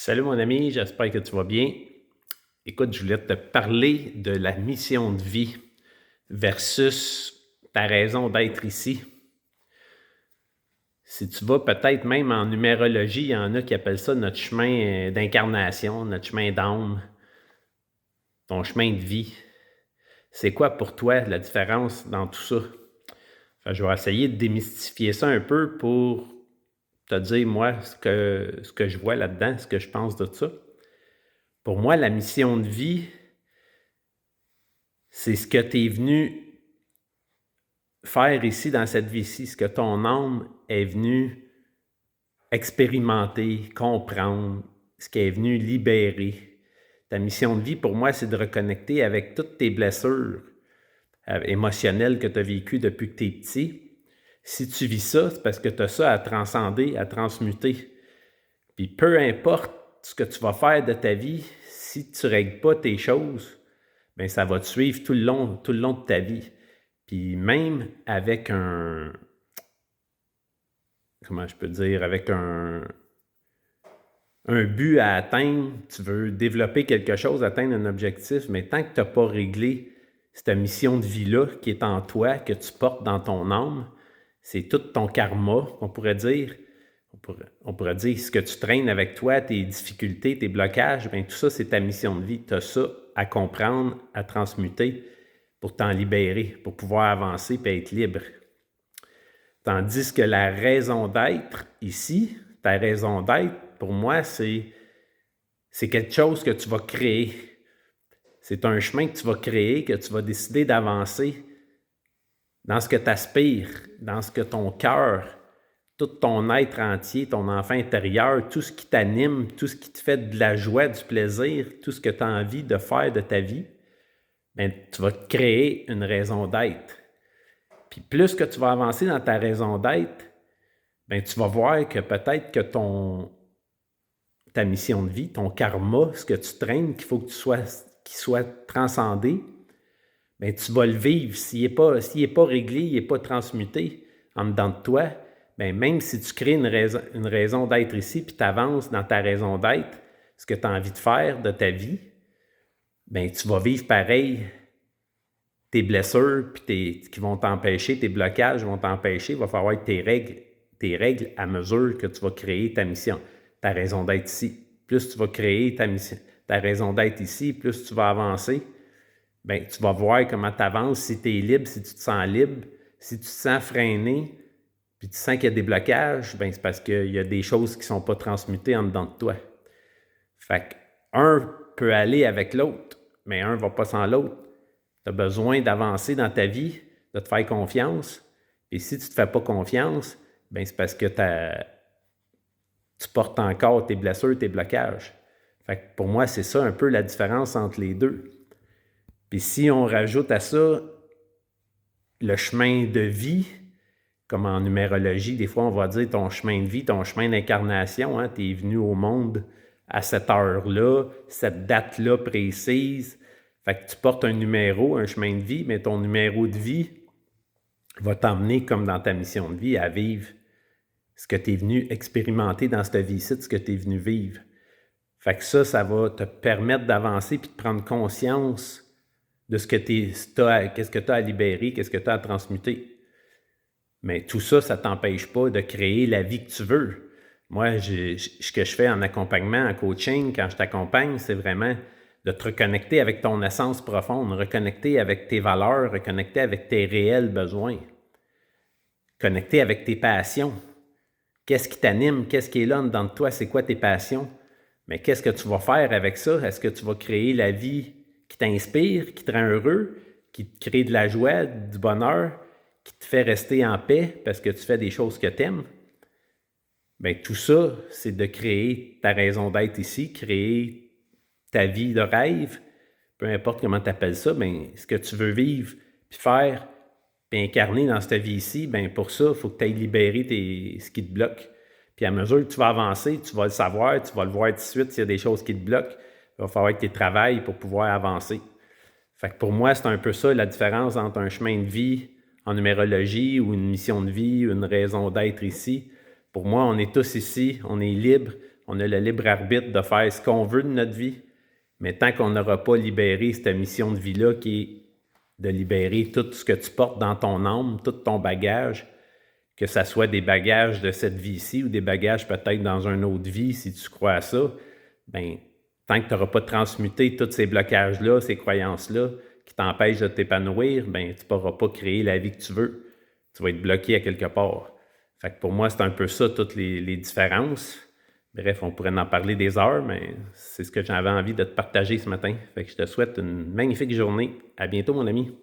Salut mon ami, j'espère que tu vas bien. Écoute, je voulais te parler de la mission de vie versus ta raison d'être ici. Si tu vas peut-être même en numérologie, il y en a qui appellent ça notre chemin d'incarnation, notre chemin d'âme, ton chemin de vie. C'est quoi pour toi la différence dans tout ça? Je vais essayer de démystifier ça un peu pour te dire, moi, ce que je vois là-dedans, ce que je pense de ça. Pour moi, la mission de vie, c'est ce que tu es venu faire ici dans cette vie-ci, ce que ton âme est venue expérimenter, comprendre, ce qu'elle est venue libérer. Ta mission de vie, pour moi, c'est de reconnecter avec toutes tes blessures émotionnelles que tu as vécues depuis que tu es petit. Si tu vis ça, c'est parce que tu as ça à transcender, à transmuter. Puis peu importe ce que tu vas faire de ta vie, si tu ne règles pas tes choses, bien, ça va te suivre tout le long de ta vie. Puis même avec comment je peux dire, avec un but à atteindre, tu veux développer quelque chose, atteindre un objectif, mais tant que tu n'as pas réglé cette mission de vie-là qui est en toi, que tu portes dans ton âme, c'est tout ton karma, on pourrait dire. On pourrait dire ce que tu traînes avec toi, tes difficultés, tes blocages, bien tout ça, c'est ta mission de vie. Tu as ça à comprendre, à transmuter pour t'en libérer, pour pouvoir avancer et être libre. Tandis que la raison d'être ici, ta raison d'être, pour moi, c'est quelque chose que tu vas créer. C'est un chemin que tu vas créer, que tu vas décider d'avancer dans ce que tu aspires, dans ce que ton cœur, tout ton être entier, ton enfant intérieur, tout ce qui t'anime, tout ce qui te fait de la joie, du plaisir, tout ce que tu as envie de faire de ta vie, bien, tu vas te créer une raison d'être. Puis plus que tu vas avancer dans ta raison d'être, bien, tu vas voir que peut-être que ta mission de vie, ton karma, ce que tu traînes, qu'il faut que qu'il soit transcendé, bien, tu vas le vivre. S'il n'est pas réglé, il n'est pas transmuté en dedans de toi, bien, même si tu crées une raison d'être ici, puis tu avances dans ta raison d'être, ce que tu as envie de faire de ta vie, bien, tu vas vivre pareil tes blessures puis qui vont t'empêcher, tes blocages vont t'empêcher. Il va falloir que tes règles à mesure que tu vas créer ta mission, ta raison d'être ici. Plus tu vas créer ta raison d'être ici, plus tu vas avancer, bien, tu vas voir comment tu avances, si tu es libre, si tu te sens libre, si tu te sens freiné, puis tu sens qu'il y a des blocages, bien, c'est parce qu'il y a des choses qui ne sont pas transmutées en dedans de toi. Fait qu'un peut aller avec l'autre, mais un ne va pas sans l'autre. Tu as besoin d'avancer dans ta vie, de te faire confiance. Et si tu ne te fais pas confiance, bien, c'est parce que tu portes encore tes blessures, tes blocages. Fait que pour moi, c'est ça un peu la différence entre les deux. Puis si on rajoute à ça le chemin de vie, comme en numérologie, des fois on va dire ton chemin de vie, ton chemin d'incarnation, hein, tu es venu au monde à cette heure-là, cette date-là précise. Fait que tu portes un numéro, un chemin de vie, mais ton numéro de vie va t'emmener, comme dans ta mission de vie, à vivre ce que tu es venu expérimenter dans cette vie-ci, ce que tu es venu vivre. Fait que ça va te permettre d'avancer puis de prendre conscience de ce que qu'est-ce que tu as à libérer, qu'est-ce que tu as à transmuter. Mais tout ça, ça ne t'empêche pas de créer la vie que tu veux. Moi, ce que je fais en accompagnement, en coaching, quand je t'accompagne, c'est vraiment de te reconnecter avec ton essence profonde, reconnecter avec tes valeurs, reconnecter avec tes réels besoins, connecter avec tes passions. Qu'est-ce qui t'anime? Qu'est-ce qui est là dans toi? C'est quoi tes passions? Mais qu'est-ce que tu vas faire avec ça? Est-ce que tu vas créer la vie qui t'inspire, qui te rend heureux, qui te crée de la joie, du bonheur, qui te fait rester en paix parce que tu fais des choses que tu aimes? Bien, tout ça, c'est de créer ta raison d'être ici, créer ta vie de rêve, peu importe comment tu appelles ça, bien, ce que tu veux vivre, puis faire, puis incarner dans cette vie ici, bien, pour ça, il faut que tu ailles libérer ce qui te bloque. Puis à mesure que tu vas avancer, tu vas le savoir, tu vas le voir tout de suite s'il y a des choses qui te bloquent. Il va falloir que tu travailles pour pouvoir avancer. Fait que pour moi, c'est un peu ça la différence entre un chemin de vie en numérologie ou une mission de vie, ou une raison d'être ici. Pour moi, on est tous ici, on est libres, On a le libre arbitre de faire ce qu'on veut de notre vie, mais tant qu'on n'aura pas libéré cette mission de vie-là qui est de libérer tout ce que tu portes dans ton âme, tout ton bagage, que ça soit des bagages de cette vie-ci ou des bagages peut-être dans une autre vie, si tu crois à ça, ben tant que tu n'auras pas transmuté tous ces blocages-là, ces croyances-là, qui t'empêchent de t'épanouir, ben tu ne pourras pas créer la vie que tu veux. Tu vas être bloqué à quelque part. Fait que pour moi, c'est un peu ça, toutes les différences. Bref, on pourrait en parler des heures, mais c'est ce que j'avais envie de te partager ce matin. Fait que je te souhaite une magnifique journée. À bientôt, mon ami.